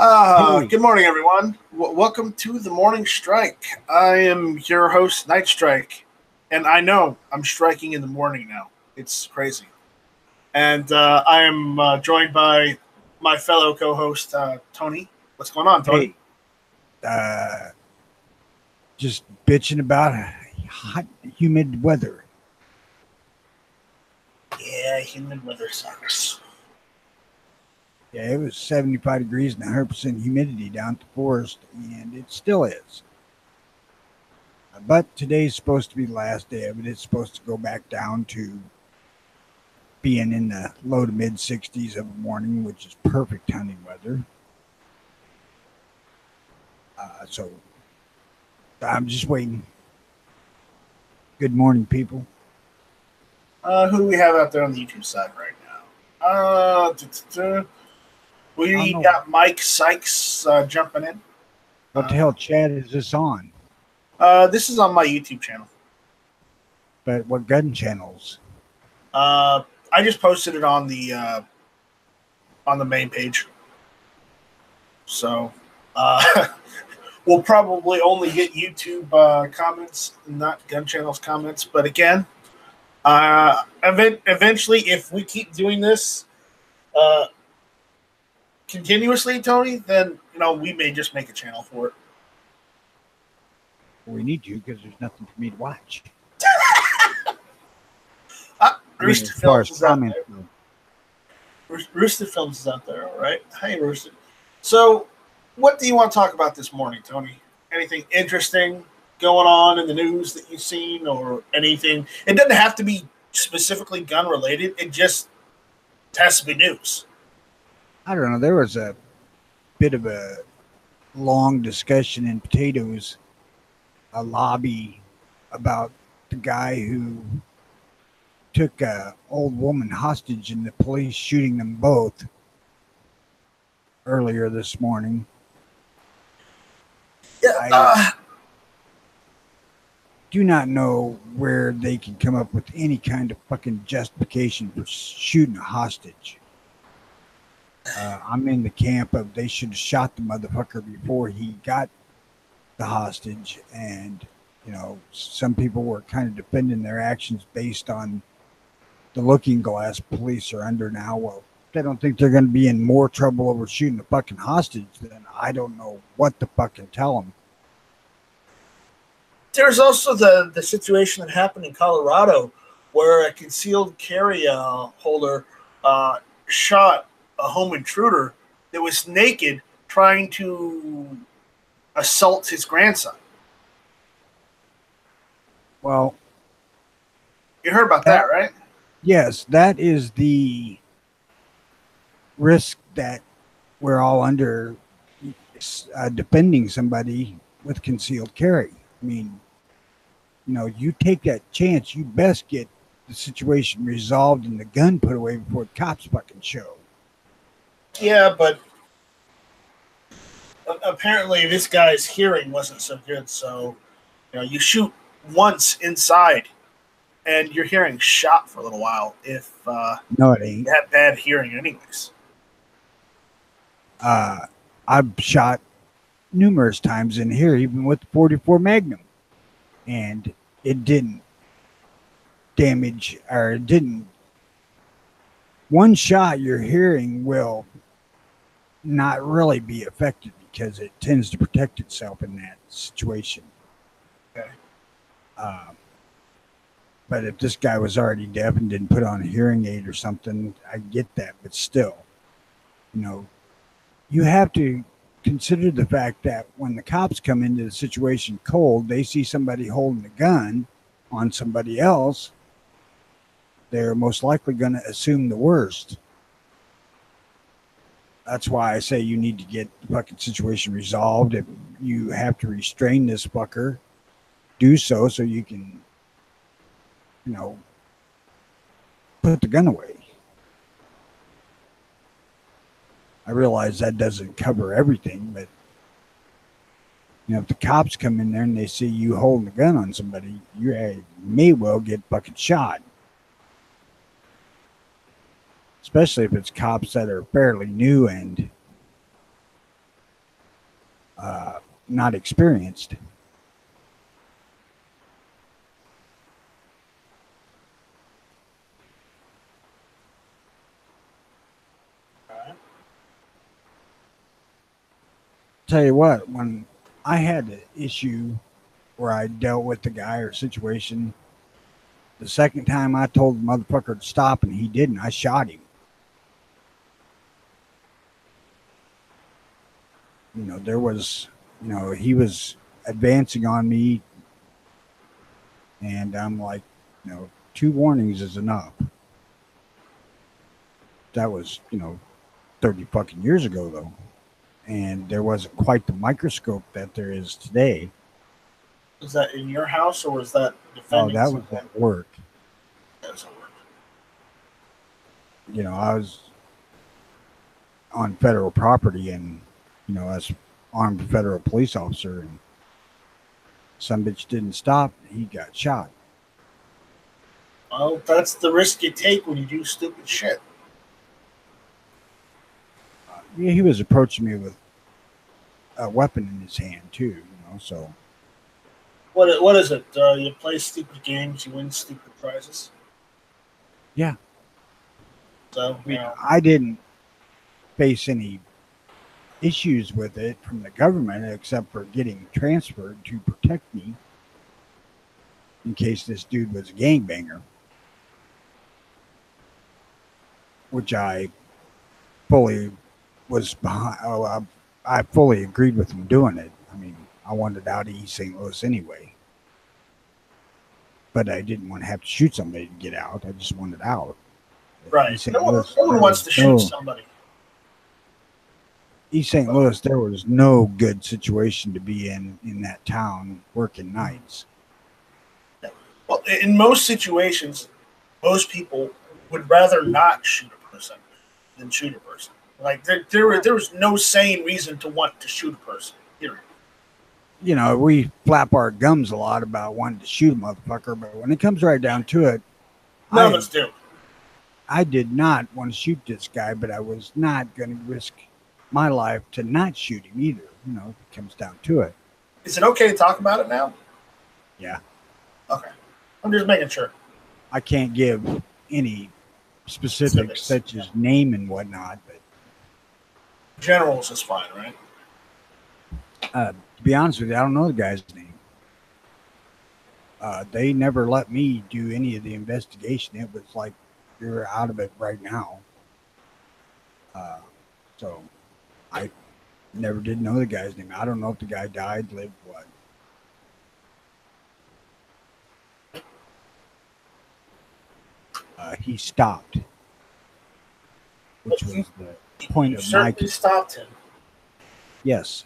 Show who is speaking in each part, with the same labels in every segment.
Speaker 1: Hey,
Speaker 2: Good morning, everyone. Welcome to the Morning Strike. I am your host, Night Strike, and I know I'm striking in the morning now. It's crazy. And I am joined by my fellow co-host, Tony. What's going on, Tony?
Speaker 1: hey, uh, just bitching about hot, humid weather.
Speaker 2: Yeah, humid weather sucks.
Speaker 1: Yeah, it was 75 degrees and 100% humidity down at the forest, and it still is. But today's supposed to be the last day of it. It's supposed to go back down to being in the low to mid 60s of the morning, which is perfect hunting weather. So I'm just waiting. Good morning, people.
Speaker 2: Who do we have out there on the YouTube side right now?
Speaker 1: I don't
Speaker 2: We
Speaker 1: know.
Speaker 2: got Mike Sykes jumping in.
Speaker 1: What the hell chat is this on?
Speaker 2: This is on my YouTube channel.
Speaker 1: But what gun channels?
Speaker 2: I just posted it on the main page, so we'll probably only get YouTube comments, not gun channels comments. But again, eventually, if we keep doing this continuously, Tony, then we may just make a channel for it.
Speaker 1: We need to because there's nothing for me to watch.
Speaker 2: Rooster
Speaker 1: As far
Speaker 2: Films
Speaker 1: as
Speaker 2: is out
Speaker 1: comments
Speaker 2: there.
Speaker 1: go.
Speaker 2: Rooster Films is out there, all right? Hey, Rooster. So, what do you want to talk about this morning, Tony? Anything interesting going on in the news that you've seen, or anything? It doesn't have to be specifically gun related. It just has to be news.
Speaker 1: I don't know. There was a bit of a long discussion in Potatoes, a lobby about the guy who took a old woman hostage and the police shooting them both earlier this morning.
Speaker 2: Yeah.
Speaker 1: I do not know where they can come up with any kind of fucking justification for shooting a hostage. I'm in the camp of they should have shot the motherfucker before he got the hostage. And, some people were kind of defending their actions based on the looking glass police are under now. Well, if they don't think they're going to be in more trouble over shooting a fucking hostage, then I don't know what to fucking tell them.
Speaker 2: There's also the situation that happened in Colorado where a concealed carry holder shot a home intruder that was naked trying to assault his grandson.
Speaker 1: Well,
Speaker 2: you heard about that, right?
Speaker 1: Yes, that is the risk that we're all under, defending somebody with concealed carry. I mean, you take that chance, you best get the situation resolved and the gun put away before the cops fucking show.
Speaker 2: Yeah, but apparently this guy's hearing wasn't so good, so you shoot once inside and your hearing shot for a little while if
Speaker 1: no, it ain't.
Speaker 2: You have bad hearing anyways.
Speaker 1: I've shot numerous times in here, even with the 44 Magnum, and it didn't damage, or it didn't. One shot, your hearing will not really be affected because it tends to protect itself in that situation.
Speaker 2: Okay.
Speaker 1: But if this guy was already deaf and didn't put on a hearing aid or something, I get that. But still, you have to consider the fact that when the cops come into the situation cold, they see somebody holding a gun on somebody else, they're most likely going to assume the worst. That's why I say you need to get the fucking situation resolved. If you have to restrain this fucker, do so you can, put the gun away. I realize that doesn't cover everything, but if the cops come in there and they see you holding a gun on somebody, you may well get fucking shot. Especially if it's cops that are fairly new and not experienced. Tell you what, when I had an issue where I dealt with the guy or situation, the second time I told the motherfucker to stop and he didn't, I shot him. You know, there was, you know, he was advancing on me, and I'm like, you know, 2 warnings is enough. That was, you know, 30 fucking years ago, though. And there wasn't quite the microscope that there is today.
Speaker 2: Was that in your house, or was that
Speaker 1: Oh,
Speaker 2: defending
Speaker 1: that was
Speaker 2: someone?
Speaker 1: at work.
Speaker 2: That was at work.
Speaker 1: You know, I was on federal property, and, you know, as armed federal police officer, and some bitch didn't stop, he got shot.
Speaker 2: Well, that's the risk you take when you do stupid shit.
Speaker 1: Yeah, he was approaching me with a weapon in his hand too, you know. So
Speaker 2: What is it? You play stupid games, you win stupid prizes.
Speaker 1: yeah,
Speaker 2: So
Speaker 1: I mean, I didn't face any issues with it from the government except for getting transferred to protect me in case this dude was a gangbanger, which I fully was behind. I fully agreed with him doing it. I mean, I wanted out of East St. Louis anyway, but I didn't want to have to shoot somebody to get out. I just wanted out.
Speaker 2: right.
Speaker 1: East St.
Speaker 2: No
Speaker 1: Louis,
Speaker 2: one
Speaker 1: there
Speaker 2: wants
Speaker 1: was
Speaker 2: to shoot somebody.
Speaker 1: East St. Louis, there was no good situation to be in that town working nights.
Speaker 2: Well, in most situations, most people would rather not shoot a person than shoot a person. Like there was no sane reason to want to shoot a person. Period.
Speaker 1: You know, we flap our gums a lot about wanting to shoot a motherfucker, but when it comes right down to it,
Speaker 2: None of us do.
Speaker 1: I did not want to shoot this guy, but I was not going to risk my life to not shoot him either. You know, if it comes down to it.
Speaker 2: Is it okay to talk about it now?
Speaker 1: Yeah.
Speaker 2: Okay. I'm just making sure.
Speaker 1: I can't give any specifics such as name and whatnot, but
Speaker 2: generals is fine, right?
Speaker 1: To be honest with you, I don't know the guy's name. They never let me do any of the investigation. It was like, you're out of it right now. So I never did know the guy's name. I don't know if the guy died, lived, what. He stopped, which was the point of my.
Speaker 2: You stopped him.
Speaker 1: Yes.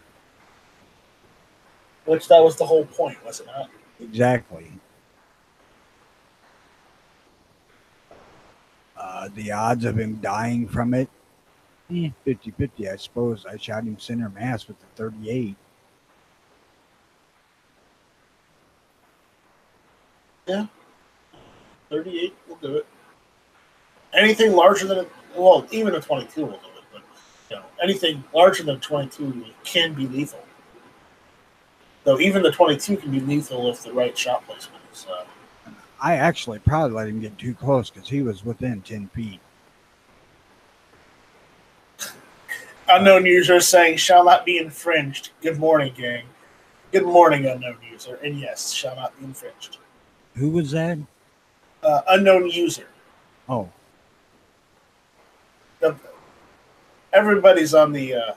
Speaker 2: Which that was the whole point, was it not?
Speaker 1: Exactly. The odds of him dying from it, 50-50, I suppose. I shot him center mass with the 38.
Speaker 2: Yeah. 38 will do it. Anything larger than well, even a 22 will do it, but you know, anything larger than 22 can be lethal. Though even the 22 can be lethal if the right shot placement is.
Speaker 1: I actually probably let him get too close because he was within 10 feet.
Speaker 2: Unknown user saying, shall not be infringed. Good morning, gang. Good morning, unknown user. And yes, shall not be infringed.
Speaker 1: Who was that?
Speaker 2: Unknown user.
Speaker 1: Oh.
Speaker 2: Everybody's on the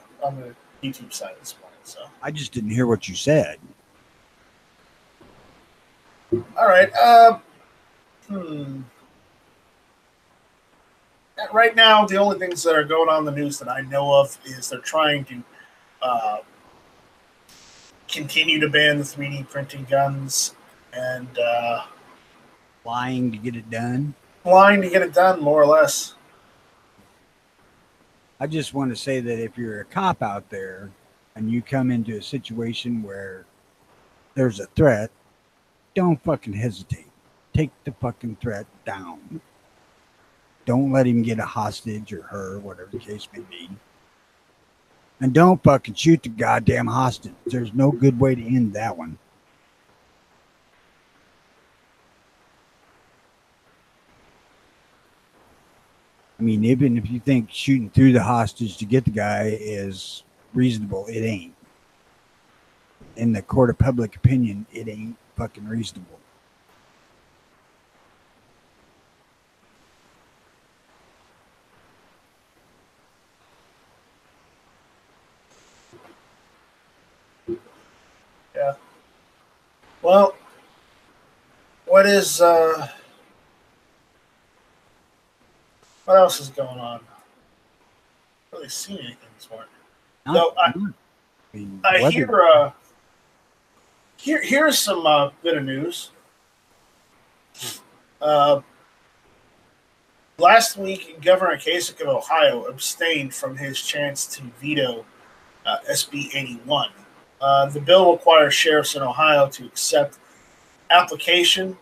Speaker 2: YouTube side this morning, so.
Speaker 1: I just didn't hear what you said.
Speaker 2: All right. Right now, the only things that are going on in the news that I know of is they're trying to continue to ban the 3D printing guns and
Speaker 1: lying to get it done.
Speaker 2: Lying to get it done, more or less.
Speaker 1: I just want to say that if you're a cop out there and you come into a situation where there's a threat, don't fucking hesitate. Take the fucking threat down. Don't let him get a hostage or her, whatever the case may be. And don't fucking shoot the goddamn hostage. There's no good way to end that one. I mean, even if you think shooting through the hostage to get the guy is reasonable, it ain't. In the court of public opinion, it ain't fucking reasonable.
Speaker 2: Yeah. Well, what else is going on? I don't really seen anything this morning. Though I here's some bit of news. Last week, Governor Kasich of Ohio abstained from his chance to veto SB 81. The bill requires sheriffs in Ohio to accept applications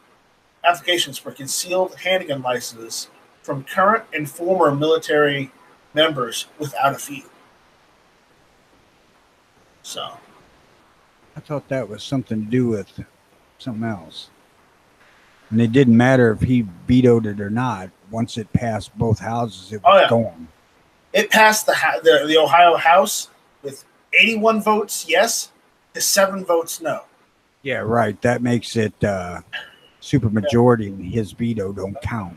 Speaker 2: for concealed handgun licenses from current and former military members without a fee. So,
Speaker 1: I thought that was something to do with something else. And it didn't matter if he vetoed it or not. Once it passed both houses, it was gone.
Speaker 2: It passed the Ohio House with 81 votes yes to 7 votes no.
Speaker 1: Yeah, right. That makes it supermajority, and his veto don't count.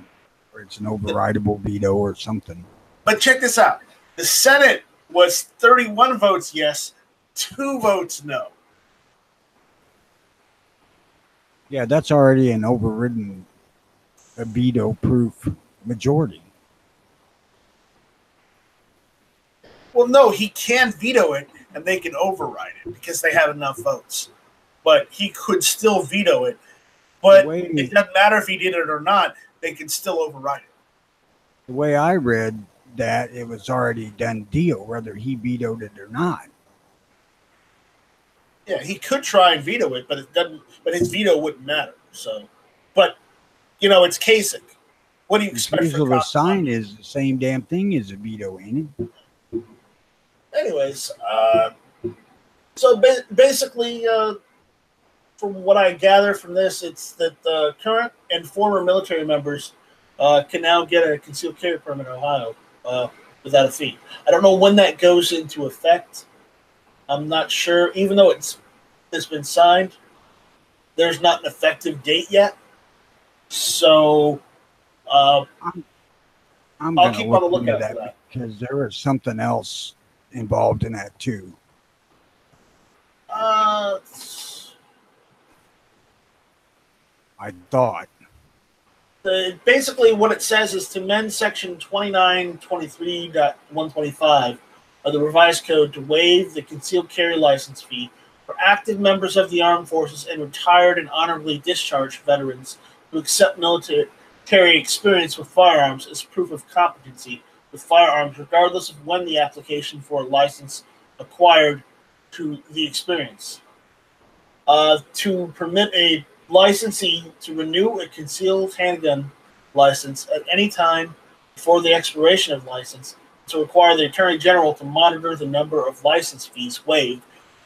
Speaker 1: Or it's an overridable veto or something.
Speaker 2: But check this out. The Senate was 31 votes yes, 2 votes no.
Speaker 1: Yeah, that's already an overridden, a veto-proof majority.
Speaker 2: Well, no, he can veto it, and they can override it because they have enough votes. But he could still veto it. But it doesn't matter if he did it or not. They can still override it.
Speaker 1: The way I read that, it was already done deal, whether he vetoed it or not.
Speaker 2: Yeah, he could try and veto it, but it doesn't. But his veto wouldn't matter. So, but it's Kasich. What do you expect?
Speaker 1: Refusal to sign is the same damn thing as a veto, ain't it?
Speaker 2: Anyways, so basically, from what I gather from this, it's that current and former military members can now get a concealed carry permit in Ohio without a fee. I don't know when that goes into effect. I'm not sure. Even though it's been signed, there's not an effective date yet. So
Speaker 1: I'm
Speaker 2: I'll keep on the lookout for that
Speaker 1: because there was something else involved in that too.
Speaker 2: I
Speaker 1: thought.
Speaker 2: Basically, what it says is to amend Section 2923.125 of the revised code to waive the concealed carry license fee for active members of the armed forces and retired and honorably discharged veterans who accept military experience with firearms as proof of competency with firearms, regardless of when the application for a license acquired to the experience. To permit a licensee to renew a concealed handgun license at any time before the expiration of license, to require the Attorney General to monitor the number of license fees waived,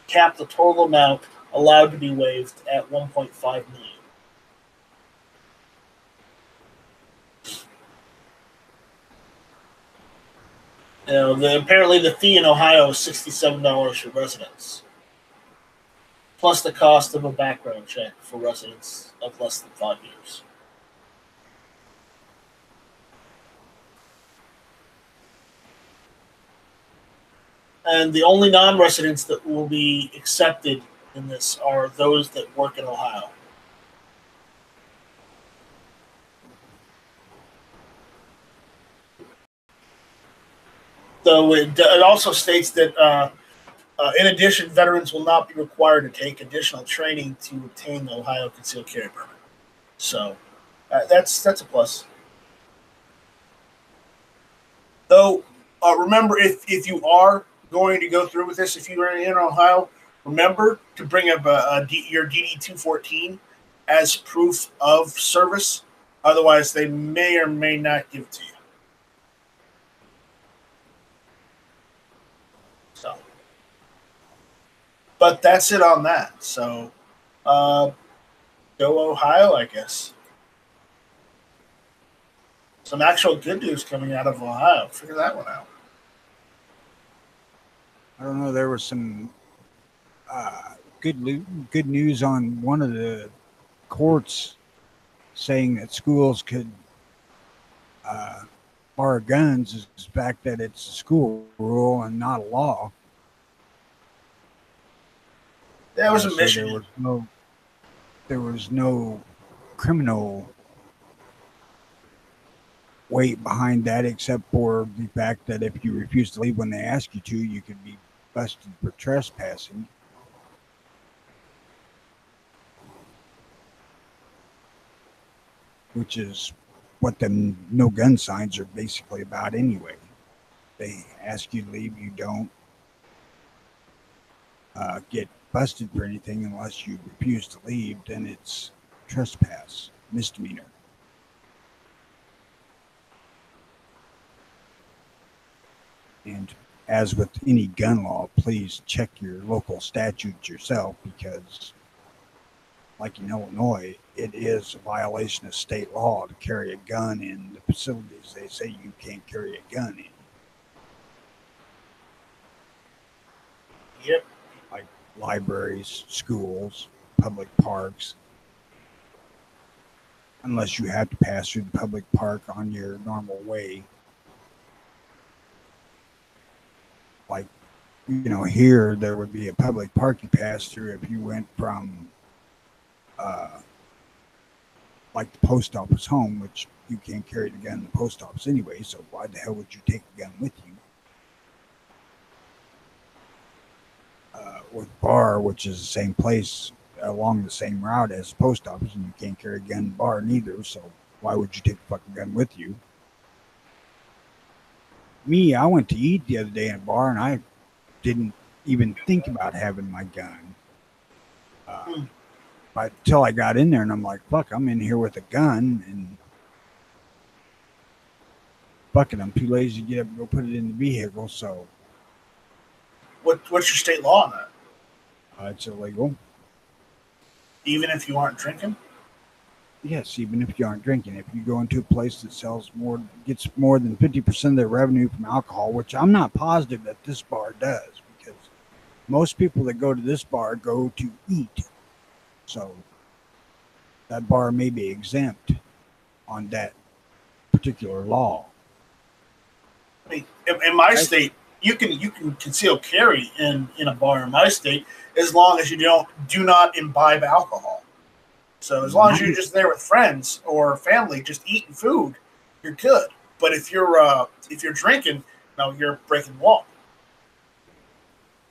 Speaker 2: cap the total amount allowed to be waived at $1.5 million. Apparently the fee in Ohio is $67 for residents, plus the cost of a background check for residents of less than 5 years. And the only non-residents that will be accepted in this are those that work in Ohio. So it also states that, in addition, veterans will not be required to take additional training to obtain the Ohio concealed carry permit. So that's a plus. Though, remember, if you are going to go through with this, if you are in Ohio, remember to bring up your DD-214 as proof of service. Otherwise, they may or may not give it to you. So, but that's it on that. So, uh, go Ohio, I guess. Some actual good news coming out of Ohio. Figure that one out.
Speaker 1: I don't know. There was some good news on one of the courts saying that schools could uh, bar guns is the fact that it's a school rule and not a law.
Speaker 2: That was in
Speaker 1: So
Speaker 2: Michigan.
Speaker 1: there was no criminal weight behind that except for the fact that if you refuse to leave when they ask you to, you could be busted for trespassing. Which is what the no gun signs are basically about anyway. They ask you to leave, you don't get busted for anything unless you refuse to leave, then it's trespass, misdemeanor. And as with any gun law, please check your local statutes yourself because, like in Illinois, it is a violation of state law to carry a gun in the facilities they say you can't carry a gun in.
Speaker 2: Yep.
Speaker 1: Like libraries, schools, public parks, unless you have to pass through the public park on your normal way. Like, here there would be a public park you pass through if you went from, like the post office home, which you can't carry the gun in the post office anyway, so why the hell would you take the gun with you? With bar, which is the same place along the same route as the post office, and you can't carry a gun in bar neither, so why would you take the fucking gun with you? Me, I went to eat the other day in a bar, and I didn't even think about having my gun. Until I got in there, and I'm like, fuck, I'm in here with a gun, and fuck it, I'm too lazy to get up and go put it in the vehicle, so
Speaker 2: What's your state law on that?
Speaker 1: it's illegal.
Speaker 2: Even if you aren't drinking?
Speaker 1: Yes, even if you aren't drinking. If you go into a place that gets more than 50% of their revenue from alcohol, which I'm not positive that this bar does, because most people that go to this bar go to eat. So that bar may be exempt on that particular law.
Speaker 2: I mean, in my state, you can conceal carry in a bar in my state as long as you do not imbibe alcohol. So as long as you're just there with friends or family, just eating food, you're good. But if you're drinking, no, you're breaking the law.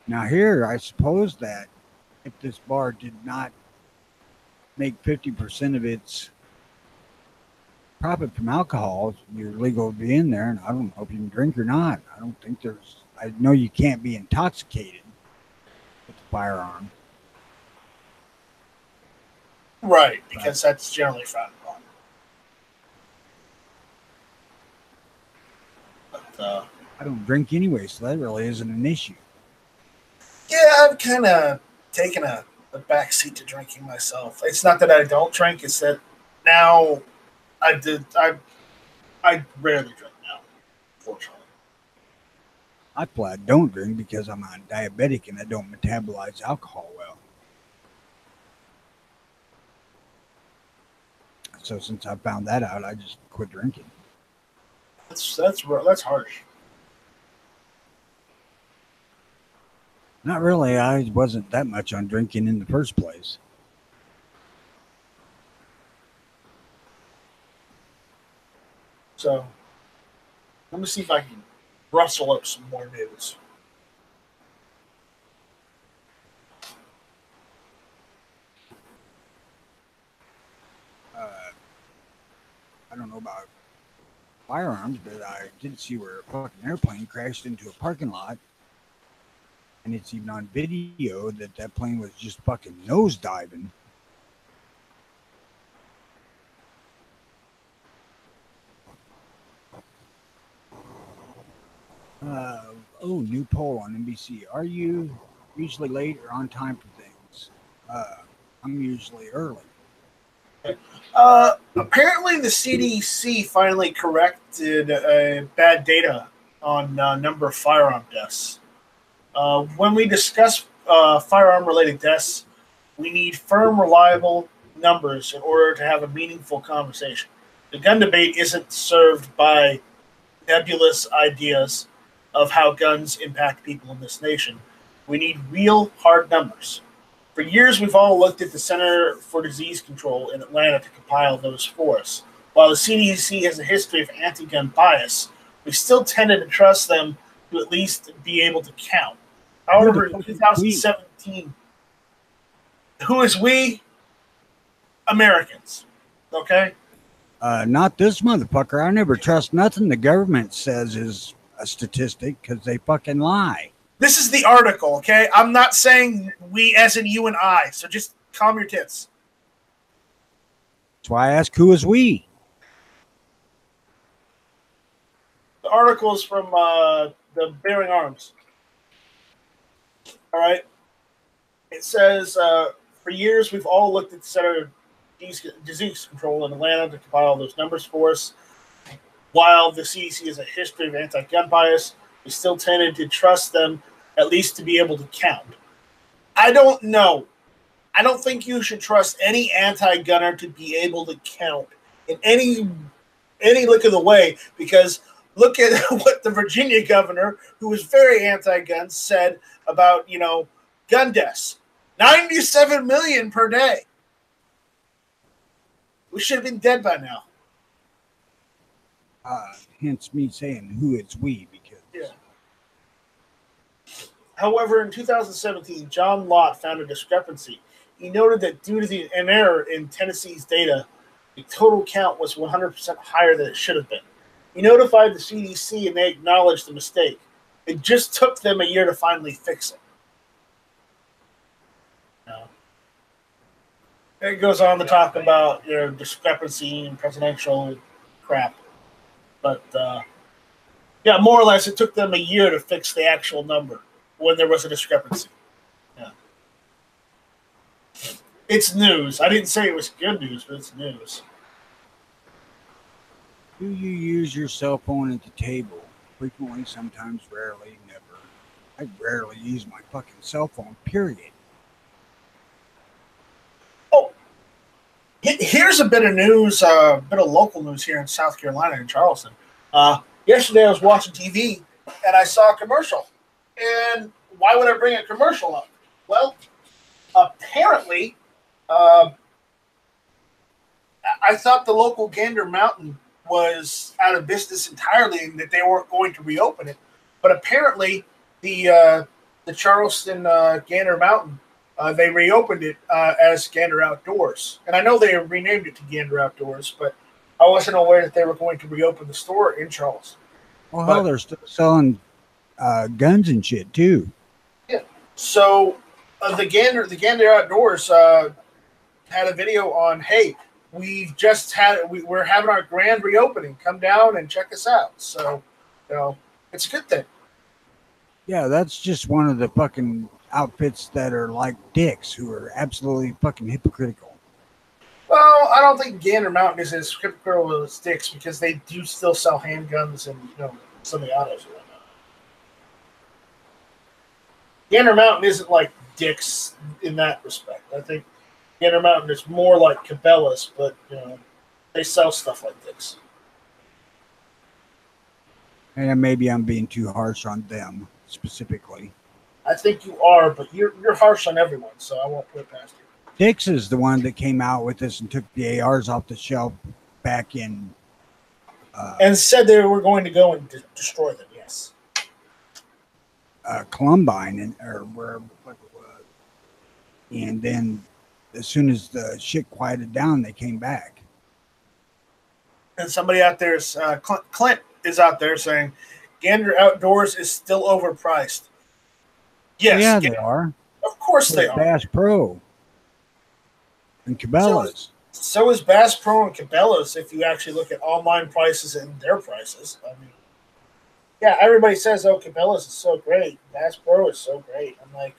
Speaker 1: Now here, I suppose that if this bar did not make 50% of its profit from alcohol, you're legal to be in there, and I don't know if you can drink or not. I know you can't be intoxicated with a firearm.
Speaker 2: Right, because that's generally frowned upon. But
Speaker 1: I don't drink anyway, so that really isn't an issue.
Speaker 2: yeah, I've kind of taken a back seat to drinking myself. It's not that I don't drink; it's that now I rarely drink now, fortunately.
Speaker 1: I flat don't drink because I'm a diabetic and I don't metabolize alcohol well. So since I found that out, I just quit drinking.
Speaker 2: That's harsh.
Speaker 1: Not really. I wasn't that much on drinking in the first place.
Speaker 2: So let me see if I can rustle up some more news.
Speaker 1: I don't know about firearms, but I did see where a fucking airplane crashed into a parking lot. And it's even on video that plane was just fucking nosediving. Uh, new poll on NBC. Are you usually late or on time for things? I'm usually early.
Speaker 2: Apparently, the CDC finally corrected bad data on number of firearm deaths. When we discuss firearm-related deaths, we need firm, reliable numbers in order to have a meaningful conversation. The gun debate isn't served by nebulous ideas of how guns impact people in this nation. We need real, hard numbers. For years, we've all looked at the Center for Disease Control in Atlanta to compile those for us. While the CDC has a history of anti gun bias, we still tended to trust them to at least be able to count.
Speaker 1: Who the
Speaker 2: However, in
Speaker 1: fuck is we?
Speaker 2: 2017, who is we? Americans. Okay?
Speaker 1: Not this motherfucker. I never trust nothing the government says is a statistic because they fucking lie.
Speaker 2: This is the article, okay? I'm not saying we as in you and I, so just calm your tits.
Speaker 1: That's why I ask who is we.
Speaker 2: The article is from the Bearing Arms. All right? It says, for years, we've all looked at the Center of Disease Control in Atlanta to compile those numbers for us. While the CDC has a history of anti-gun bias, we still tended to trust them at least to be able to count. I don't know. I don't think you should trust any anti-gunner to be able to count in any look of the way, because look at what the Virginia governor, who was very anti-gun, said about, gun deaths. 97 million per day. We should have been dead by now.
Speaker 1: Hence me saying who is we because
Speaker 2: Yeah. However, in 2017, John Lott found a discrepancy. He noted that due to an error in Tennessee's data, the total count was 100% higher than it should have been. He notified the CDC and they acknowledged the mistake. It just took them a year to finally fix it. It goes on to talk about discrepancy and presidential crap. But, yeah, more or less, it took them a year to fix the actual number when there was a discrepancy. Yeah. It's news. I didn't say it was good news, but it's news.
Speaker 1: do you use your cell phone at the table? Frequently, sometimes, rarely, never. I rarely use my fucking cell phone, period.
Speaker 2: Oh, here's a bit of news, a bit of local news here in South Carolina, in Charleston. Yesterday I was watching TV and I saw a commercial. And why would I bring a commercial up? Well, apparently, I thought the local Gander Mountain was out of business entirely and that they weren't going to reopen it. But apparently, the Charleston Gander Mountain, they reopened it as Gander Outdoors. And I know they renamed it to Gander Outdoors, but I wasn't aware that they were going to reopen the store in Charleston.
Speaker 1: Well, hell, they're still selling guns and shit, too.
Speaker 2: Yeah. So the Gander Outdoors had a video on, hey, we're having our grand reopening. Come down and check us out. So, it's a good thing.
Speaker 1: Yeah, that's just one of the fucking outfits that are like dicks who are absolutely fucking hypocritical.
Speaker 2: Well, I don't think Gander Mountain is as hypocritical as Dick's because they do still sell handguns and semi-autos and whatnot. Gander Mountain isn't like Dick's in that respect. I think Gander Mountain is more like Cabela's, but they sell stuff like Dick's.
Speaker 1: And maybe I'm being too harsh on them specifically.
Speaker 2: I think you are, but you're harsh on everyone, so I won't put it past you.
Speaker 1: Dick's is the one that came out with this and took the ARs off the shelf back in.
Speaker 2: And said they were going to go and destroy them, yes.
Speaker 1: Columbine or wherever the fuck it was. And then as soon as the shit quieted down, they came back.
Speaker 2: And somebody out there, Clint is out there saying, Gander Outdoors is still overpriced. Yes.
Speaker 1: Yeah, they are.
Speaker 2: Of course they are.
Speaker 1: Bass Pro and Cabela's.
Speaker 2: So is Bass Pro and Cabela's if you actually look at online prices and their prices. I mean, Yeah, everybody says, "Oh, Cabela's is so great. Bass Pro is so great." I'm like,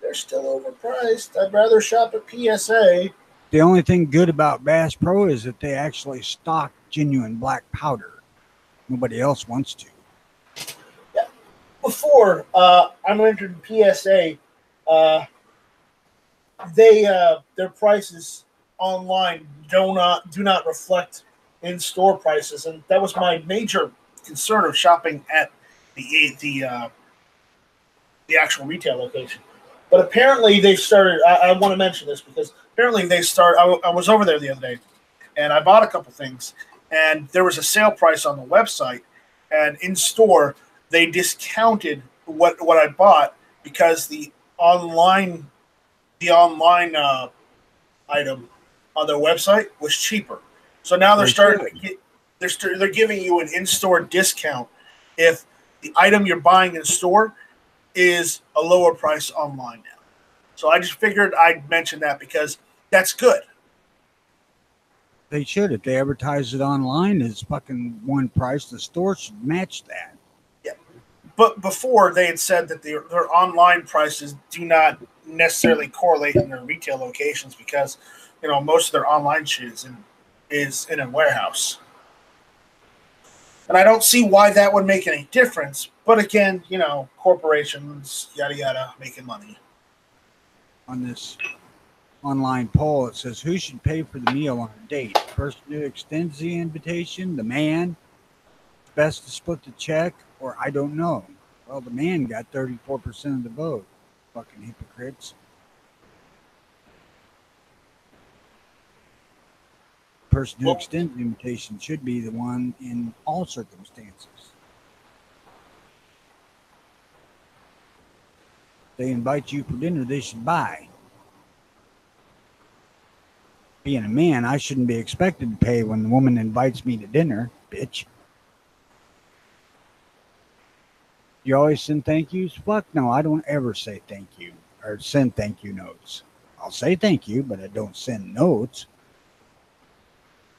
Speaker 2: they're still overpriced. I'd rather shop at PSA.
Speaker 1: The only thing good about Bass Pro is that they actually stock genuine black powder. Nobody else wants to.
Speaker 2: Yeah. Before I entered PSA, uh, they their prices online do not reflect in store prices, and that was my major concern of shopping at the actual retail location. But apparently they started. I want to mention this because apparently they start. I was over there the other day, and I bought a couple things, and there was a sale price on the website, and in store they discounted what I bought because the online item on their website was cheaper. So now they're
Speaker 1: They
Speaker 2: starting
Speaker 1: should.
Speaker 2: to get they're giving you an in-store discount if the item you're buying in store is a lower price online now. So I just figured I'd mention that because that's good.
Speaker 1: They should. If they advertise it online as fucking one price, the store should match that.
Speaker 2: Yeah. But before they had said that their online prices do not necessarily correlate in their retail locations because most of their online shit is in a warehouse. And I don't see why that would make any difference. But again, corporations, yada yada, making money.
Speaker 1: On this online poll, it says who should pay for the meal on a date? The person who extends the invitation, the man, best to split the check, or I don't know. Well, the man got 34% of the vote. Fucking hypocrites. The person who
Speaker 2: Well,
Speaker 1: extends the invitation should be the one in all circumstances. They invite you for dinner, they should buy. Being a man, I shouldn't be expected to pay when the woman invites me to dinner, bitch. You always send thank yous? Fuck no, I don't ever say thank you or send thank you notes. I'll say thank you, but I don't send notes.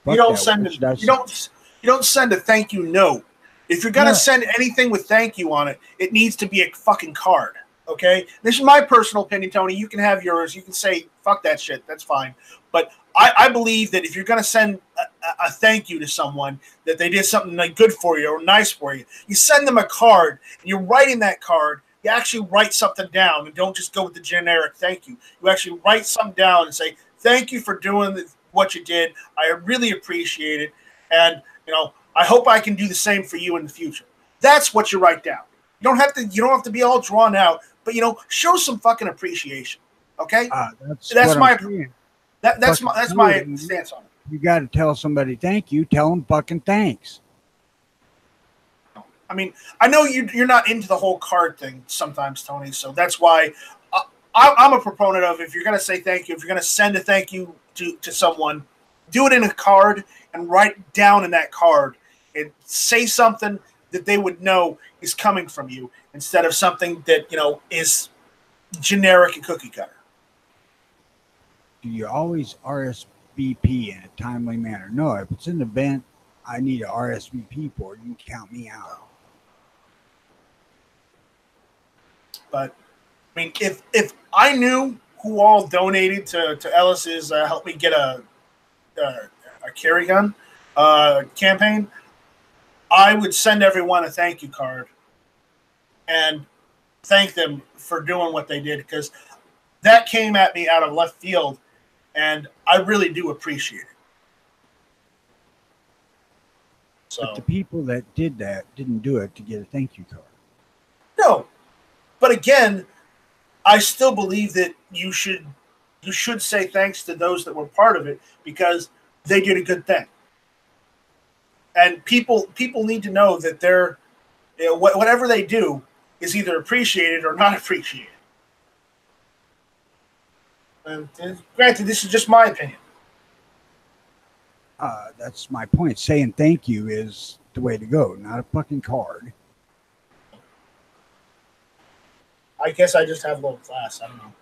Speaker 2: you
Speaker 1: Fuck
Speaker 2: don't
Speaker 1: that.
Speaker 2: send
Speaker 1: What
Speaker 2: a,
Speaker 1: should I
Speaker 2: you
Speaker 1: say?
Speaker 2: don't send a thank you note. If you're gonna
Speaker 1: No.
Speaker 2: send anything with thank you on it, it needs to be a fucking card. Okay, this is my personal opinion, Tony. You can have yours. You can say fuck that shit. That's fine. But I believe that if you're gonna send a thank you to someone that they did something like good for you or nice for you, you send them a card. And you're writing that card. You actually write something down and don't just go with the generic thank you. You actually write something down and say thank you for doing what you did. I really appreciate it, and I hope I can do the same for you in the future. That's what you write down. You don't have to be all drawn out, but show some fucking appreciation. Okay?
Speaker 1: That's
Speaker 2: That's
Speaker 1: what I'm
Speaker 2: my
Speaker 1: saying.
Speaker 2: that's my
Speaker 1: Fucking
Speaker 2: that's
Speaker 1: code
Speaker 2: my
Speaker 1: ain't it?
Speaker 2: stance on it.
Speaker 1: You got to tell somebody thank you. Tell them fucking thanks.
Speaker 2: I mean, I know you're not into the whole card thing sometimes, Tony. So that's why I'm a proponent of if you're going to say thank you, if you're going to send a thank you to someone, do it in a card and write down in that card and say something that they would know is coming from you instead of something that is generic and cookie cutter.
Speaker 1: Do you always RSVP in a timely manner? No, if it's an event I need a RSVP for, you can count me out.
Speaker 2: But I mean, if I knew who all donated to Ellis's help me get a carry gun campaign, I would send everyone a thank you card and thank them for doing what they did because that came at me out of left field, and I really do appreciate it.
Speaker 1: But the
Speaker 2: So
Speaker 1: people that did that didn't do it to get a thank you card.
Speaker 2: no, but again, I still believe that you should say thanks to those that were part of it because they did a good thing, and people need to know that whatever they do is either appreciated or not appreciated. And granted, this is just my opinion.
Speaker 1: That's my point. Saying thank you is the way to go, not a fucking card.
Speaker 2: I guess I just have low class. I don't know.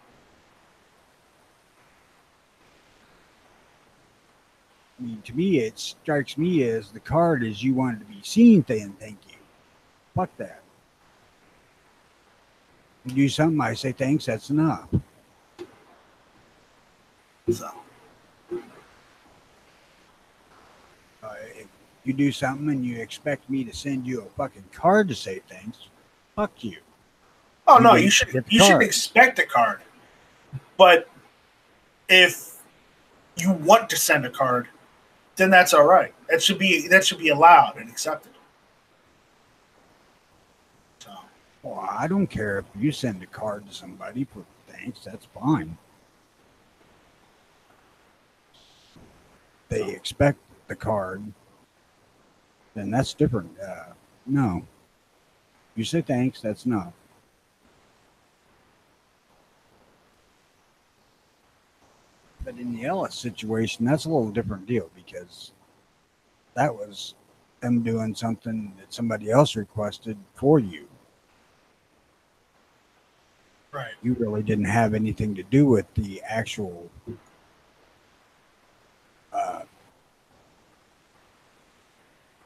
Speaker 1: I mean, to me, it strikes me as the card is you wanted to be seen saying thank you. Fuck that. You do something, I say thanks, that's enough.
Speaker 2: So,
Speaker 1: If you do something and you expect me to send you a fucking card to say thanks, fuck you.
Speaker 2: oh
Speaker 1: You
Speaker 2: no,
Speaker 1: didn't
Speaker 2: you should
Speaker 1: get the
Speaker 2: you should
Speaker 1: card.
Speaker 2: expect a card. But if you want to send a card, then that's all right. That should be allowed and accepted. So,
Speaker 1: Well, I don't care if you send a card to somebody for thanks, that's fine. They expect the card, then that's different. No. You say thanks, that's enough. But in the Ellis situation, that's a little different deal because that was them doing something that somebody else requested for you.
Speaker 2: right.
Speaker 1: You really didn't have anything to do with the actual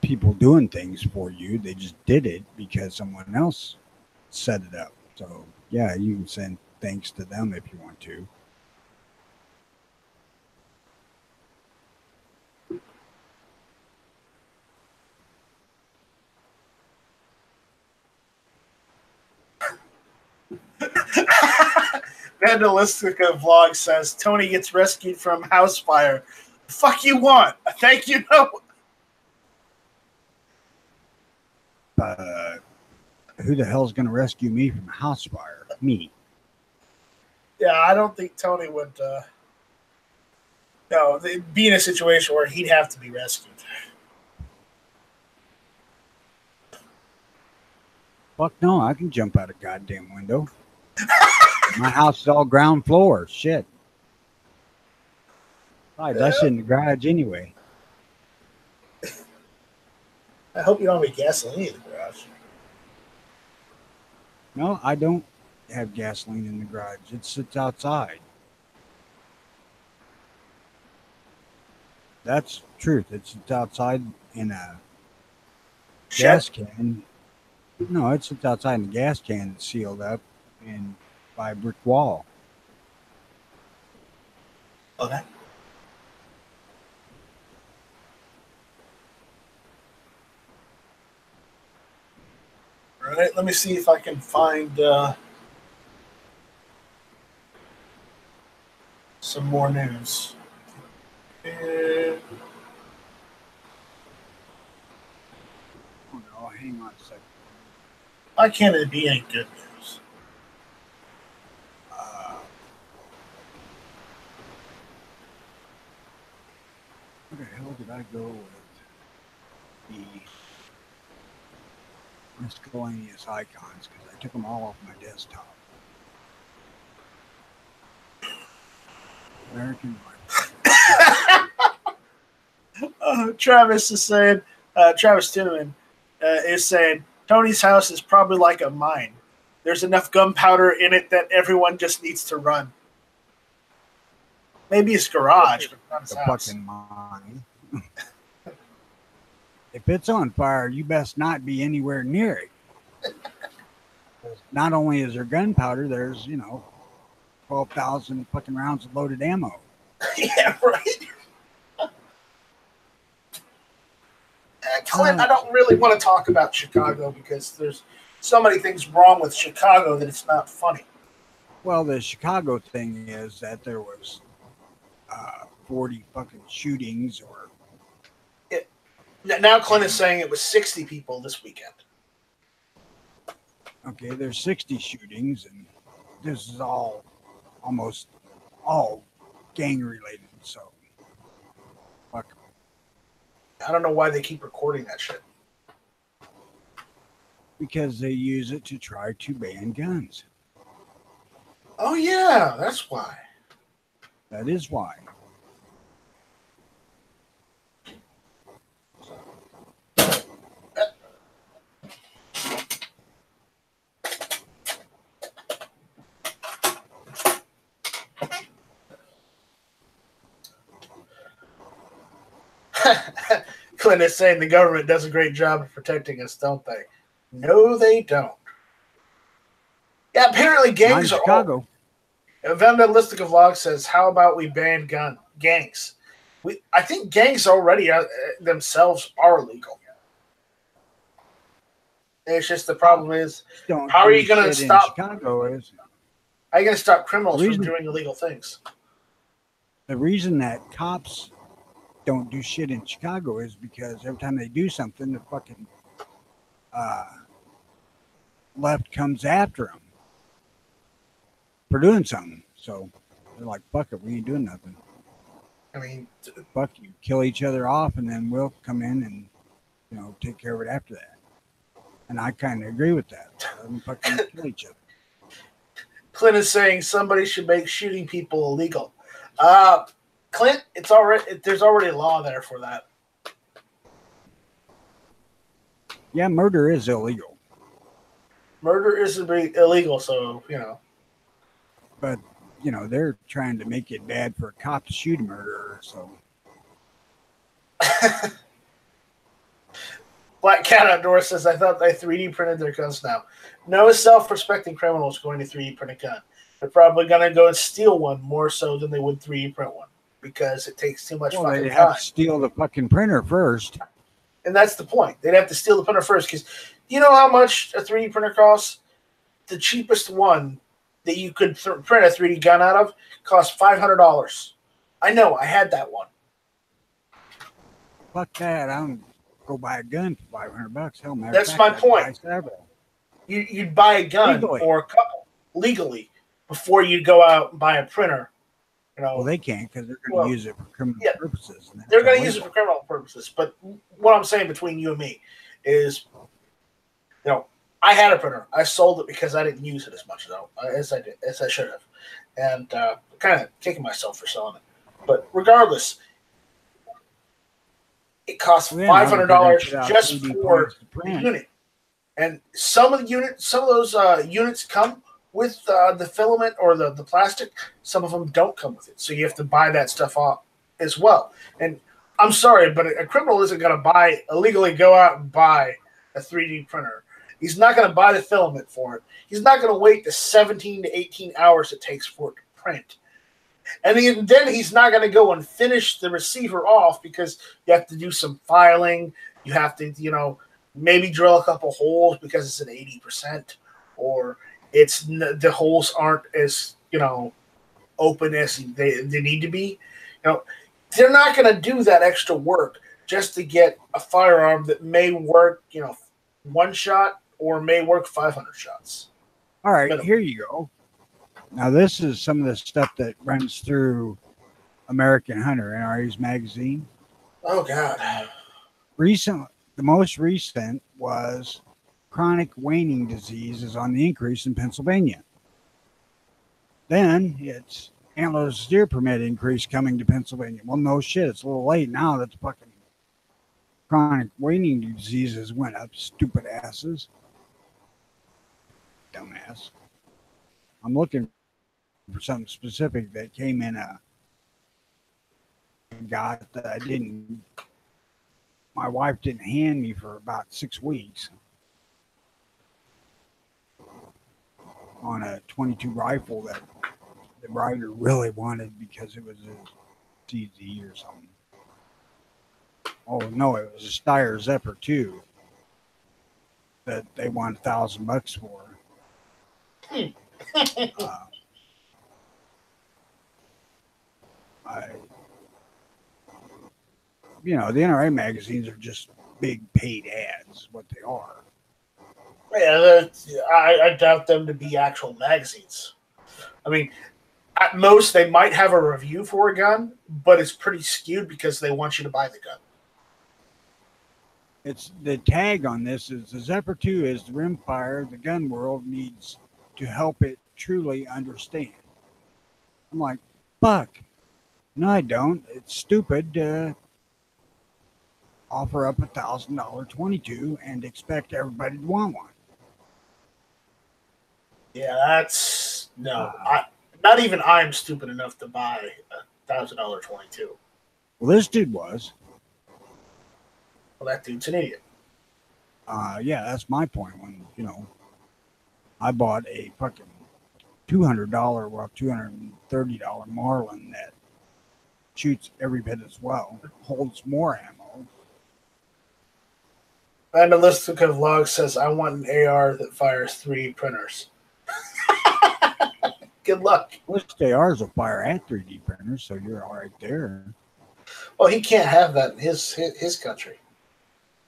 Speaker 1: people doing things for you. They just did it because someone else set it up. So, yeah, you can send thanks to them if you want to.
Speaker 2: Vandalistica vlog says Tony gets rescued from house fire. The fuck you want? A thank you note?
Speaker 1: Who the hell's going to rescue me from a house fire? Me.
Speaker 2: Yeah, I don't think Tony would. No, be in a situation where he'd have to be rescued.
Speaker 1: Fuck no, I can jump out a goddamn window. My house is all ground floor. Shit. That's in the garage anyway.
Speaker 2: I hope you don't have any gasoline in the garage.
Speaker 1: No, I don't have gasoline in the garage. It sits outside. That's truth. It sits outside in a gas can. No, it sits outside in a gas can that's sealed up and by a brick wall.
Speaker 2: Okay. All right, let me see if I can find some more news.
Speaker 1: Oh no, hang on a second.
Speaker 2: Why can't it be any good news?
Speaker 1: Where the hell did I go with the miscellaneous icons? Because I took them all off my desktop. American
Speaker 2: Travis is saying, Travis Tinneman is saying, Tony's house is probably like a mine. There's enough gunpowder in it that everyone just needs to run. Maybe his garage, but not his house.
Speaker 1: fucking mine. If it's on fire, you best not be anywhere near it. Not only is there gunpowder, there's 12,000 fucking rounds of loaded ammo.
Speaker 2: Yeah, right. Clint, I don't really want to talk about Chicago because there's so many things wrong with Chicago that it's not funny.
Speaker 1: Well, the Chicago thing is that there was 40 fucking shootings, or
Speaker 2: now Clint is saying it was 60 people this weekend.
Speaker 1: okay, there's 60 shootings, and this is almost all gang related. So, fuck.
Speaker 2: I don't know why they keep recording that shit.
Speaker 1: Because they use it to try to ban guns.
Speaker 2: Oh yeah, that's why.
Speaker 1: That is why.
Speaker 2: Clint is saying the government does a great job of protecting us, don't they? No, they don't. Yeah, apparently
Speaker 1: Not in
Speaker 2: gangs are all.
Speaker 1: Chicago.
Speaker 2: Vandalistic Vlog says, "How about we ban gangs? I think gangs already themselves are illegal. It's just the problem is,
Speaker 1: Just don't
Speaker 2: how are
Speaker 1: do
Speaker 2: you going to
Speaker 1: shit in
Speaker 2: stop?
Speaker 1: Chicago. Is
Speaker 2: How are you going to stop
Speaker 1: the
Speaker 2: criminals from
Speaker 1: reason
Speaker 2: doing illegal things?
Speaker 1: the reason that cops don't do shit in Chicago is because every time they do something, the fucking uh, left comes after them for doing something. So they're like, "Fuck it, we ain't doing nothing.
Speaker 2: I mean,
Speaker 1: Fuck you, kill each other off, and then we'll come in and take care of it after that." And I kind of agree with that. Let them fucking kill each other.
Speaker 2: Clint is saying somebody should make shooting people illegal. Clint, there's already a law there for that.
Speaker 1: Yeah, murder is illegal.
Speaker 2: Murder is illegal, so
Speaker 1: But they're trying to make it bad for a cop to shoot a murderer. So
Speaker 2: Black Cat Outdoors says, "I thought they 3D printed their guns now. No self-respecting criminals going to 3D print a gun. They're probably going to go and steal one more so than they would 3D print one because it takes too much fucking
Speaker 1: they
Speaker 2: time.
Speaker 1: have to steal the fucking printer first.
Speaker 2: And that's the point. They'd have to steal the printer first because you know how much a 3D printer costs? The cheapest one that you could print a 3D gun out of costs $500. I know. I had that one.
Speaker 1: Fuck that. I don't go buy a gun for $500. Hell, matter
Speaker 2: That's
Speaker 1: of
Speaker 2: my
Speaker 1: fact,
Speaker 2: point. You'd buy a gun
Speaker 1: Legally.
Speaker 2: or a couple legally before you go out and buy a printer.
Speaker 1: Well, they can't because they're going to use it for criminal purposes.
Speaker 2: They're going to use it for criminal purposes. But what I'm saying between you and me is, I had a printer. I sold it because I didn't use it as much as I should have, and kind of kicking myself for selling it. But regardless, it costs $500 just for the unit, and some of those units come with the filament or the plastic. Some of them don't come with it, so you have to buy that stuff off as well. And I'm sorry, but a criminal isn't going to illegally go out and buy a 3D printer. He's not going to buy the filament for it. He's not going to wait the 17 to 18 hours it takes for it to print. And then he's not going to go and finish the receiver off because you have to do some filing. You have to, maybe drill a couple holes because it's an 80%, or the holes aren't as, open as they need to be. They're not going to do that extra work just to get a firearm that may work, one shot or may work 500 shots.
Speaker 1: All right, Here you go. Now, this is some of the stuff that runs through American Hunter, NRA's magazine.
Speaker 2: Oh, God.
Speaker 1: The most recent was chronic waning disease is on the increase in Pennsylvania. Then it's antlerless deer permit increase coming to Pennsylvania. Well, no shit. It's a little late now that the fucking chronic waning diseases went up. Stupid asses. Dumbass. I'm looking for something specific that came in that my wife didn't hand me for about 6 weeks on a 22 rifle that the writer really wanted because it was a CZ or something. Oh no, it was a Steyr Zephyr 2 that they want $1,000 for. The NRA magazines are just big paid ads, what they are.
Speaker 2: Yeah, I doubt them to be actual magazines. I mean, at most, they might have a review for a gun, but it's pretty skewed because they want you to buy the gun.
Speaker 1: It's the tag on this is the Zephyr 2 is the rimfire the gun world needs to help it truly understand. I'm like, fuck. No, I don't. It's stupid to offer up $1,000 22 and expect everybody to want one.
Speaker 2: Yeah, that's no. Not even I'm stupid enough to buy $1,000 22.
Speaker 1: Well, this dude was.
Speaker 2: Well, that dude's an idiot.
Speaker 1: Yeah, that's my point. When I bought a fucking $200, well, $230 Marlin that shoots every bit as well, holds more ammo.
Speaker 2: Vandalistic of Log says, I want an AR that fires 3D printers. Good luck.
Speaker 1: Most ARs will fire at 3D printers, so you're all right there.
Speaker 2: Well, he can't have that in his country.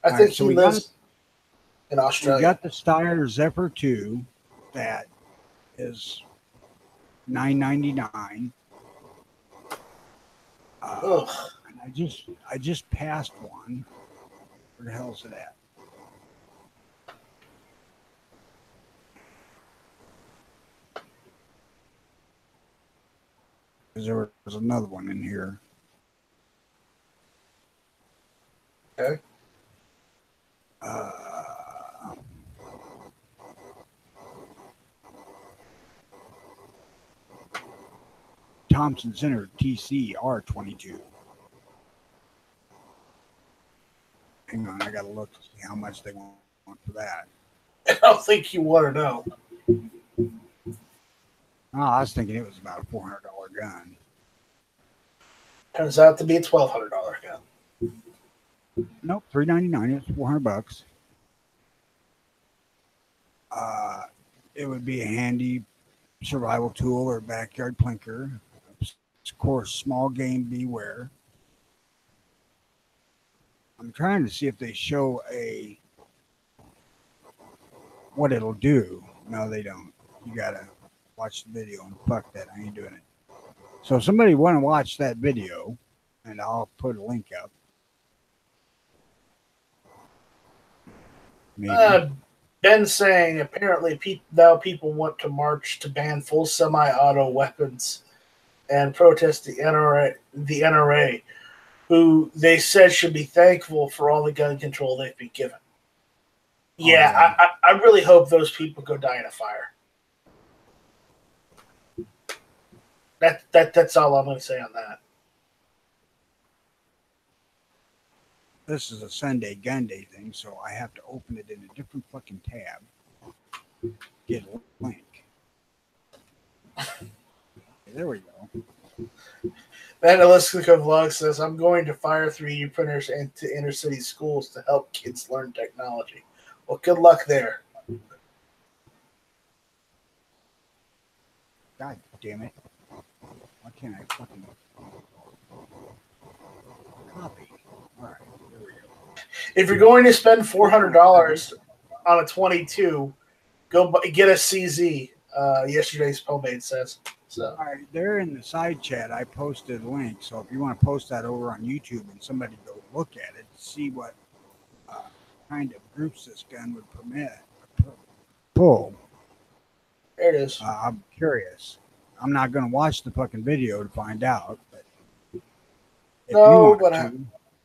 Speaker 2: I
Speaker 1: All
Speaker 2: think
Speaker 1: right, so
Speaker 2: he lives in
Speaker 1: we
Speaker 2: Australia.
Speaker 1: got the Steyr Zephyr 2 that is $9.99. And I just passed one. Where the hell is it at? Because there was another one in here.
Speaker 2: Okay.
Speaker 1: Thompson Center TC R22. Hang on, I gotta look to see how much they want for that.
Speaker 2: I don't think you want to know.
Speaker 1: Oh, I was thinking it was about a $400 gun.
Speaker 2: Turns out to be a $1,200 gun.
Speaker 1: Nope, $399. It's $400. It would be a handy survival tool or backyard plinker. Of course, small game beware. I'm trying to see if they show what it'll do. No, they don't. You gotta watch the video, and fuck that, I ain't doing it. So if somebody want to watch that video, and I'll put a link up. Maybe.
Speaker 2: Ben saying apparently now people want to march to ban full semi-auto weapons and protest the NRA, who they said should be thankful for all the gun control they've been given. Yeah, I really hope those people go die in a fire. That's all I'm going to say on that.
Speaker 1: This is a Sunday gun day thing, so I have to open it in a different fucking tab. Get a link. Okay, there we go.
Speaker 2: Vandalistic Vlog says, I'm going to fire 3D printers into inner city schools to help kids learn technology. Well, good luck there.
Speaker 1: God damn it. Why can't I fucking copy? All right, there we go.
Speaker 2: If you're going to spend $400 on a 22, go get a CZ. Yesterday's pomade says. So.
Speaker 1: All right, there in the side chat, I posted a link. So if you want to post that over on YouTube and somebody go look at it, see what kind of groups this gun would pull.
Speaker 2: There it is.
Speaker 1: I'm curious. I'm not going to watch the fucking video to find out. But
Speaker 2: no, but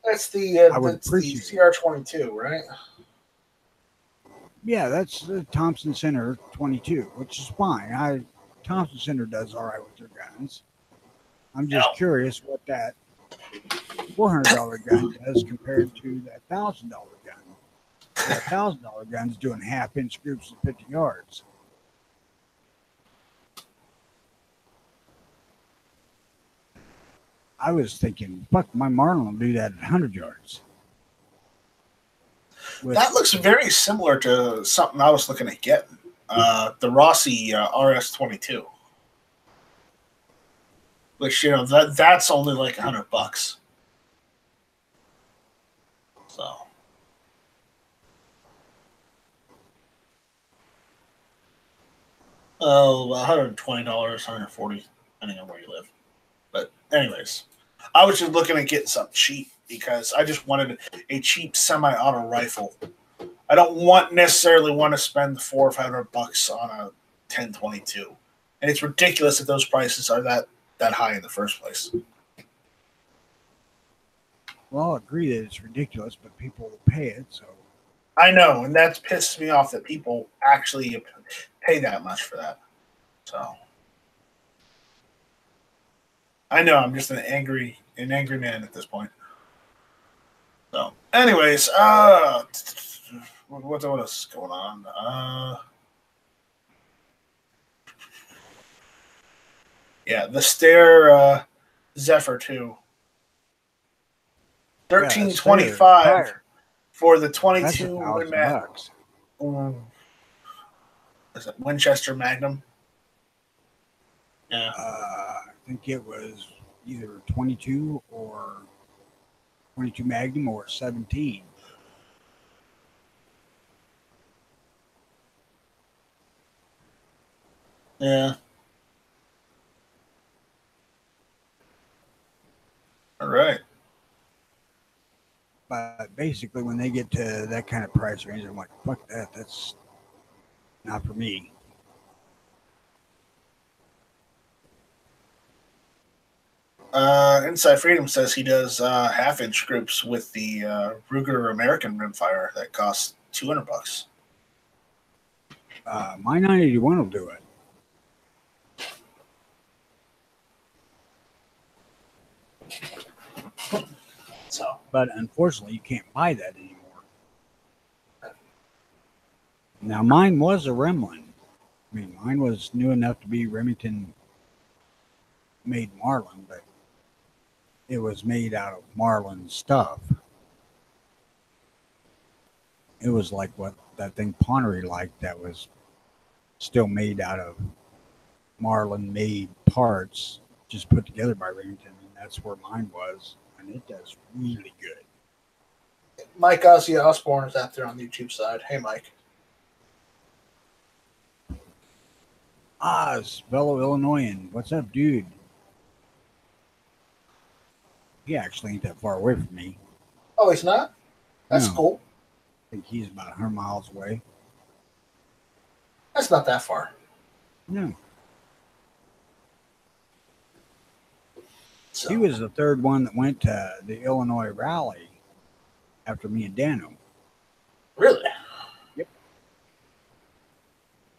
Speaker 2: that's the CR22, right?
Speaker 1: Yeah, that's the Thompson Center 22, which is fine. Thompson Center does all right with their guns. I'm just curious what that $400 gun does compared to that $1,000 gun. That $1,000 gun's doing half-inch groups of 50 yards. I was thinking, fuck, my Marlin will do that at 100 yards.
Speaker 2: That looks very similar to something I was looking at getting. The Rossi RS-22. Which, that's only like $100. So. Oh, $120, $140, depending on where you live. But anyways, I was just looking at getting something cheap because I just wanted a cheap semi-auto rifle. I don't necessarily want to spend the $400 or $500 on a 1022, and it's ridiculous that those prices are that high in the first place.
Speaker 1: Well, I agree that it's ridiculous, but people will pay it. So
Speaker 2: I know, and that's pissed me off that people actually pay that much for that. So. I know, I'm just an angry man at this point. So, anyways, What else is going on? Yeah, the Stair Zephyr 2.
Speaker 1: Yeah, Slayer
Speaker 2: 1325
Speaker 1: tire.
Speaker 2: for the
Speaker 1: That's
Speaker 2: 22 Win
Speaker 1: $1,000.
Speaker 2: Is it Winchester Magnum? Yeah.
Speaker 1: I think it was either 22 or 22 Magnum or 17.
Speaker 2: Yeah. All right.
Speaker 1: But basically, when they get to that kind of price range, I'm like, fuck that. That's not for me.
Speaker 2: Inside Freedom says he does half-inch groups with the Ruger American rimfire that costs $200.
Speaker 1: My 981 will do it.
Speaker 2: So,
Speaker 1: But unfortunately, you can't buy that anymore. Now, mine was a Remlin. I mean, mine was new enough to be Remington made Marlin, but it was made out of Marlin stuff. It was like what that thing Ponnery liked that was still made out of Marlin made parts, just put together by Remington, and that's where mine was, and it does really good.
Speaker 2: Mike Ozzy Osbourne is out there on the YouTube side. Hey, Mike.
Speaker 1: Oz, fellow Illinoisan, what's up, dude? He actually ain't that far away from me.
Speaker 2: Oh, he's not? That's
Speaker 1: No.
Speaker 2: cool.
Speaker 1: I think he's about 100 miles away.
Speaker 2: That's not that far.
Speaker 1: No.
Speaker 2: So,
Speaker 1: He was the third one that went to the Illinois rally after me and Dano.
Speaker 2: really?
Speaker 1: Yep.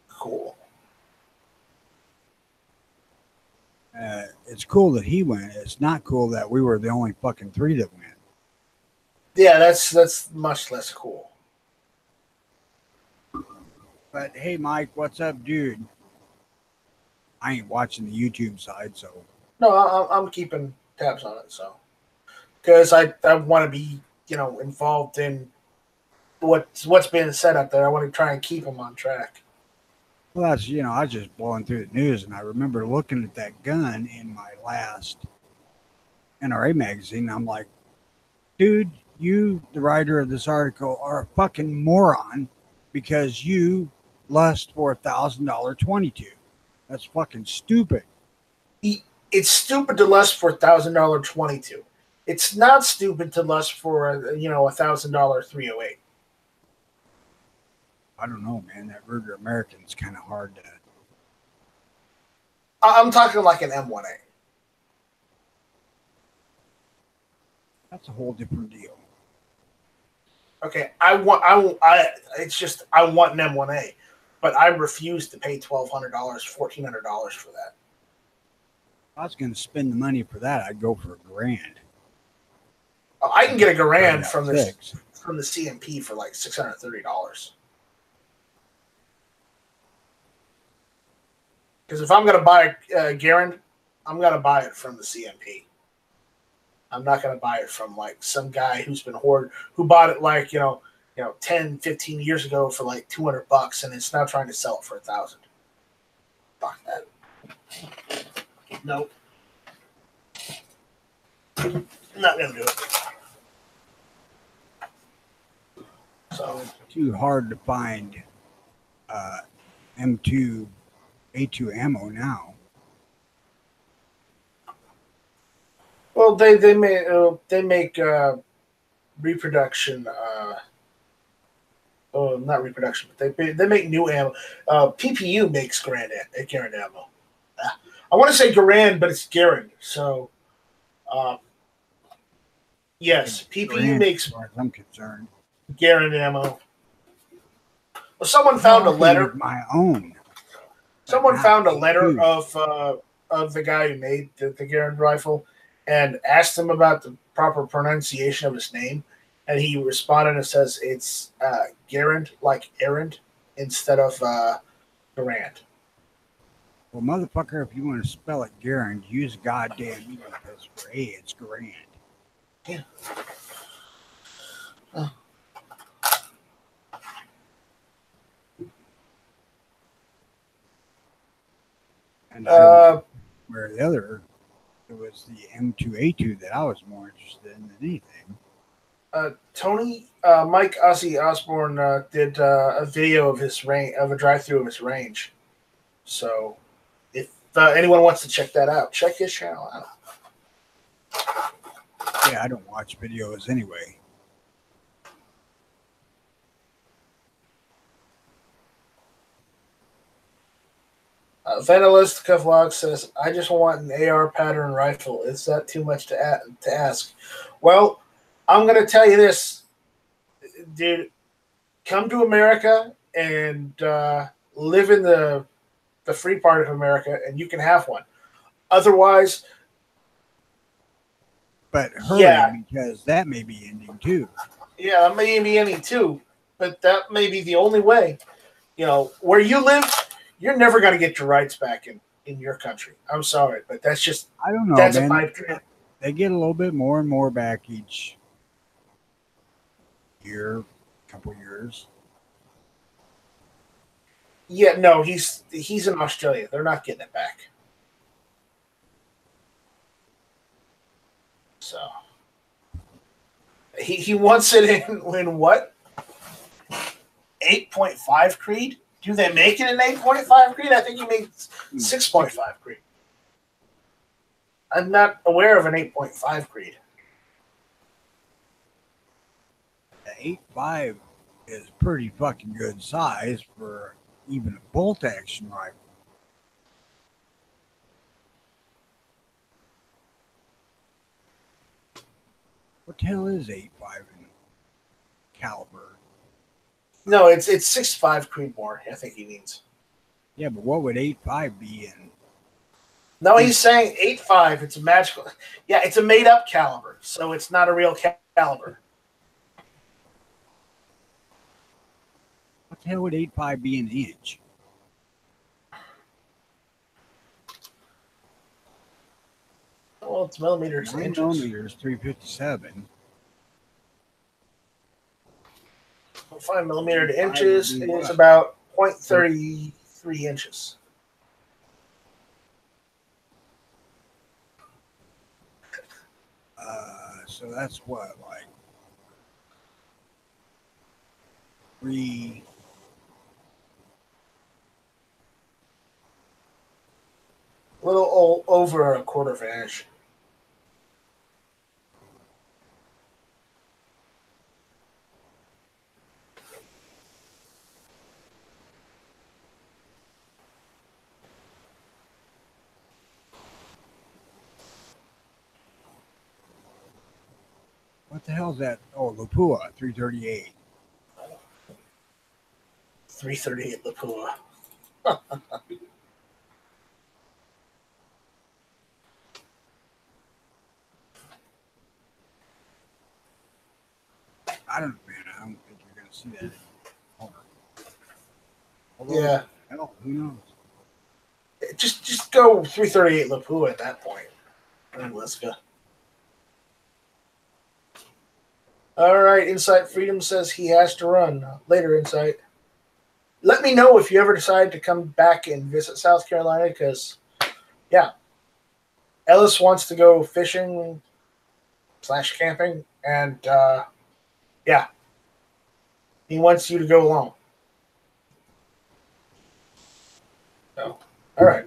Speaker 2: Cool.
Speaker 1: It's cool that he went. It's not cool that we were the only fucking three that went.
Speaker 2: Yeah, that's much less cool.
Speaker 1: But hey, Mike, what's up, dude? I ain't watching the YouTube side, so
Speaker 2: No, I'm keeping tabs on it, so because I want to be involved in what's being said out there. I want to try and keep them on track.
Speaker 1: well, that's I was just blowing through the news, and I remember looking at that gun in my last NRA magazine. I'm like, dude, you, the writer of this article, are a fucking moron because you lust for $1,000 22. That's fucking stupid.
Speaker 2: It's stupid to lust for $1,000 22. It's not stupid to lust for $1,000 308.
Speaker 1: I don't know, man. That Ruger American's kind of hard to.
Speaker 2: I'm talking like an M1A.
Speaker 1: That's a whole different deal.
Speaker 2: Okay, it's just I want an M1A, but I refuse to pay $1,200, $1,400 for that.
Speaker 1: If I was going to spend the money for that, I'd go for $1,000.
Speaker 2: I can get a grand
Speaker 1: Right,
Speaker 2: from the
Speaker 1: six.
Speaker 2: CMP for like $630. Because if I'm going to buy Garand, I'm going to buy it from the CMP. I'm not going to buy it from like some guy who's been who bought it like 10, 15 years ago for like $200 and is now trying to sell it for $1,000. Fuck that. Nope. Not going to do it. So
Speaker 1: It's too hard to find M2 A2 ammo now.
Speaker 2: well, they make reproduction. Not reproduction, but they make new ammo. PPU makes Garand ammo. I want to say Garand, but it's Garand. So, yes, PPU makes,
Speaker 1: as far as I'm concerned.
Speaker 2: Garand ammo. Well, someone found a letter.
Speaker 1: My own.
Speaker 2: Someone found a
Speaker 1: Not
Speaker 2: letter
Speaker 1: PPU.
Speaker 2: of the guy who made the Garand rifle, and asked him about the proper pronunciation of his name, And he responded and says it's Garand, like errand, instead of Garand.
Speaker 1: Well, motherfucker, if you want to spell it Garand, use goddamn E because for A, it's grand.
Speaker 2: Yeah.
Speaker 1: And I don't know where the other, it was the M2A2 that I was more interested in than anything.
Speaker 2: Tony, Mike Ozzy Osbourne did a video of his range, of a drive-through of his range. So, if anyone wants to check that out, check his channel out.
Speaker 1: Yeah, I don't watch videos anyway.
Speaker 2: Vanalistica Vlog says, I just want an AR pattern rifle. Is that too much to ask? Well, I'm going to tell you this, dude. Come to America and live in the free part of America, and you can have one. Otherwise,
Speaker 1: but hurry, because that may be ending too.
Speaker 2: Yeah, that may be ending too, but that may be the only way. You know, where you live, you're never going to get your rights back in your country. I'm sorry, but that's just,
Speaker 1: I don't know,
Speaker 2: that's
Speaker 1: man.
Speaker 2: a pipe dream.
Speaker 1: They get a little bit more and more back each year, couple years.
Speaker 2: Yeah, no, he's in Australia. They're not getting it back. So he wants it in what? 8.5 Creed? Do they make it in 8.5 Creed? I think he made 6.5 Creed. I'm not aware of an 8.5 Creed.
Speaker 1: The 8.5 is pretty fucking good size for even a bolt action rifle. What the hell is 8.5 in caliber?
Speaker 2: No, it's 6.5 Creedmoor, I think he means.
Speaker 1: Yeah, but what would 8.5 be in?
Speaker 2: No, he's saying 8.5. It's a magical. Yeah, it's a made up caliber, so it's not a real caliber.
Speaker 1: What the hell would 8.5 be an inch?
Speaker 2: Well, it's millimeters.
Speaker 1: 9 millimeters, 357.
Speaker 2: 5 millimeter to inches is about 0.33 inches.
Speaker 1: So that's what, like 3.
Speaker 2: A little over a quarter of an inch.
Speaker 1: What the hell is that? Oh, Lapua 338.
Speaker 2: 338 Lapua.
Speaker 1: I don't know, man. I don't think you're going to see that anymore.
Speaker 2: Although, yeah.
Speaker 1: Hell, who knows?
Speaker 2: Just go 338 Lapua at that point. And let's go. All right, Insight Freedom says he has to run. Later, Insight. Let me know if you ever decide to come back and visit South Carolina, because, yeah, Ellis wants to go fishing / camping, and, yeah, he wants you to go along. So, all right.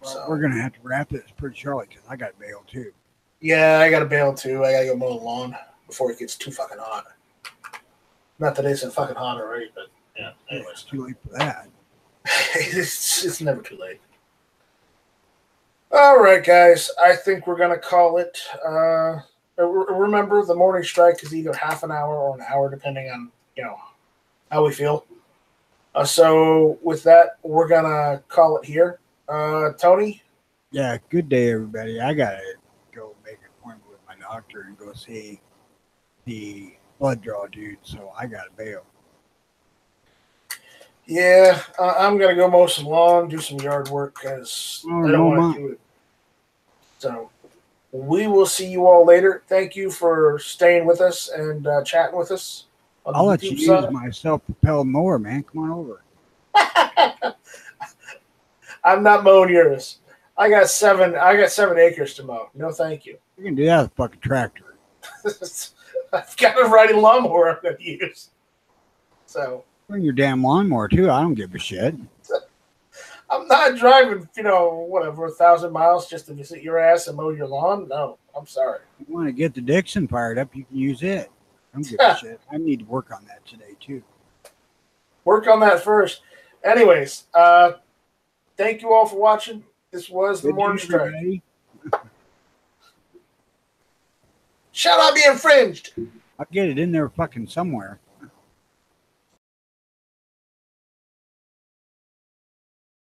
Speaker 1: Well, we're going to have to wrap this pretty shortly because I got bail too.
Speaker 2: Yeah, I got to bail too. I got to go mow the lawn before it gets too fucking hot. Not that it isn't fucking hot already, but yeah. Anyways,
Speaker 1: it's too late for that.
Speaker 2: it's never too late. All right, guys. I think we're gonna call it. Remember, the morning strike is either half an hour or an hour, depending on how we feel. So with that, we're gonna call it here. Tony,
Speaker 1: Yeah, good day, everybody. I gotta go make an appointment with my doctor and go see the blood draw dude, so I gotta bail.
Speaker 2: Yeah, I'm gonna go mow some lawn, do some yard work because
Speaker 1: Oh,
Speaker 2: I don't
Speaker 1: no,
Speaker 2: want to do it. So we will see you all later. Thank you for staying with us and chatting with us on the
Speaker 1: I'll let you
Speaker 2: YouTube
Speaker 1: use
Speaker 2: side.
Speaker 1: my self-propelled mower, man. Come on over.
Speaker 2: I'm not mowing yours. I got 7 acres to mow. No, thank you.
Speaker 1: You can do that with a fucking tractor.
Speaker 2: I've got a riding lawnmower I'm gonna use. So
Speaker 1: Bring your damn lawnmower too. I don't give a shit.
Speaker 2: I'm not driving, whatever, 1,000 miles just to visit your ass and mow your lawn. No, I'm sorry.
Speaker 1: If you want to get the Dixon fired up, you can use it. I don't give a shit. I need to work on that today too.
Speaker 2: Work on that first. Anyways, thank you all for watching. This was the Morning Strike. Shall I be infringed?
Speaker 1: I'll get it in there fucking somewhere.